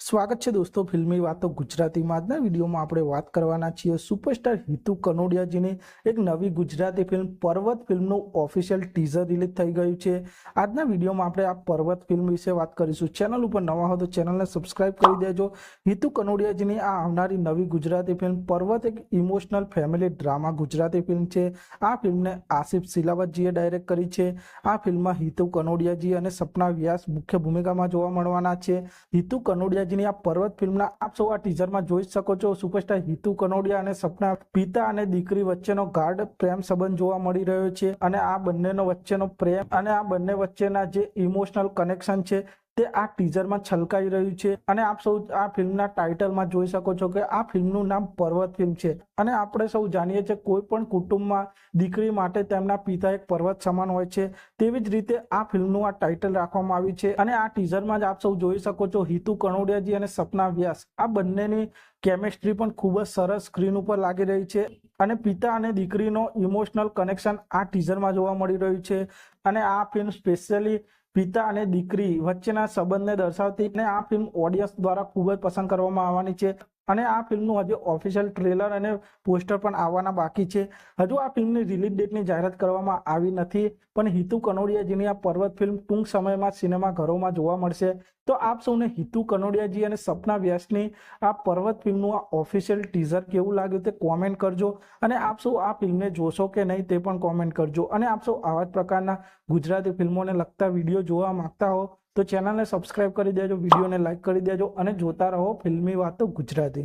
સ્વાગત છે દોસ્તો ફિલ્મી વાતો ગુજરાતીમાં। આજના વિડીયોમાં આપણે વાત કરવાના છીએ સુપરસ્ટાર હિતુ કનોડિયાજીની એક નવી ગુજરાતી ફિલ્મ પર્વત ફિલ્મનું ઓફિશિયલ ટીઝર રિલીઝ થઈ ગયું છે। આજના વિડીયોમાં આપણે આ પર્વત ફિલ્મ વિશે વાત કરીશું। ચેનલ ઉપર નવા હો તો ચેનલને સબસ્ક્રાઇબ કરી દેજો। હિતુ કનોડિયાજીની આ આવનારી નવી ગુજરાતી ફિલ્મ પર્વત એક emotional family drama Gujarati film છે। આ ફિલ્મને આસિફ સિલાવતજીએ ડાયરેક્ટ કરી છે। આ ફિલ્મમાં હિતુ કનોડિયાજી અને સપના વ્યાસ મુખ્ય ભૂમિકામાં જોવા મળવાના છે। હિતુ કનોડિયાજીની આ પર્વત ફિલ્મના આપ સૌ આ ટીઝરમાં જોઈ શકો છો। સુપરસ્ટાર હિતુ કનોડિયા અને સપના પિતા અને દીકરી વચ્ચેનો ગાઢ પ્રેમ સંબંધ જોવા મળી રહ્યો છે અને આ બંનેનો વચ્ચેનો પ્રેમ અને આ બંને વચ્ચેના જે ઇમોશનલ કનેક્શન છે તે આ ટીઝરમાં છલકાઈ રહ્યું છે અને આપ સૌ આ ફિલ્મના ટાઇટલમાં જોઈ શકો છો કે આ ફિલ્મનું નામ પર્વત ફિલ્મ છે અને આપણે સૌ જાણીએ છીએ કોઈ પણ કુટુંબમાં દીકરી માટે તેમના પિતા એક પર્વત સમાન હોય છે। તેવી જ રીતે આ ફિલ્મનું આ ટાઇટલ રાખવામાં આવ્યું છે અને આ ટીઝરમાં જ આપ સૌ જોઈ શકો છો હિતુ કનોડિયાજી અને સપના વ્યાસ આ બંનેની કેમેસ્ટ્રી પણ ખૂબ જ સરસ સ્ક્રીન ઉપર લાગી રહી છે અને પિતા અને દીકરીનો ઇમોશનલ કનેક્શન આ ટીઝરમાં જોવા મળી રહ્યું છે અને આ ફિલ્મ સ્પેશિયલી પિતા અને દીકરી વચ્ચેના સંબંધને દર્શાવતી અને આ ફિલ્મ ઓડિયન્સ દ્વારા ખૂબ જ પસંદ કરવામાં આવવાની છે અને આ ફિલ્મનું હજી ઓફિશિયલ ટ્રેલર અને પોસ્ટર પણ આવવાના બાકી છે। હજુ આ ફિલ્મની રિલીઝ ડેટની જાહેરાત કરવામાં આવી નથી પણ હિતુ કનોડિયાજીની આ પર્વત ફિલ્મ ટૂંક સમયમાં સિનેમાઘરોમાં જોવા મળશે। તો આપ સૌને હિતુ કનોડિયાજી અને સપના વ્યાસની આ પર્વત ફિલ્મનું આ ઓફિશિયલ ટીઝર કેવું લાગ્યું તે કોમેન્ટ કરજો અને આપ સૌ આ ફિલ્મને જોશો કે નહીં તે પણ કોમેન્ટ કરજો અને આપ સૌ આવા જ પ્રકારના ગુજરાતી ફિલ્મોને લગતા વિડીયો જોવા માંગતા હો તો ચેનલને સબસ્ક્રાઇબ કરી દેજો, વિડીયોને લાઇક કરી દેજો અને જોતા રહો ફિલ્મી વાતો ગુજરાતી।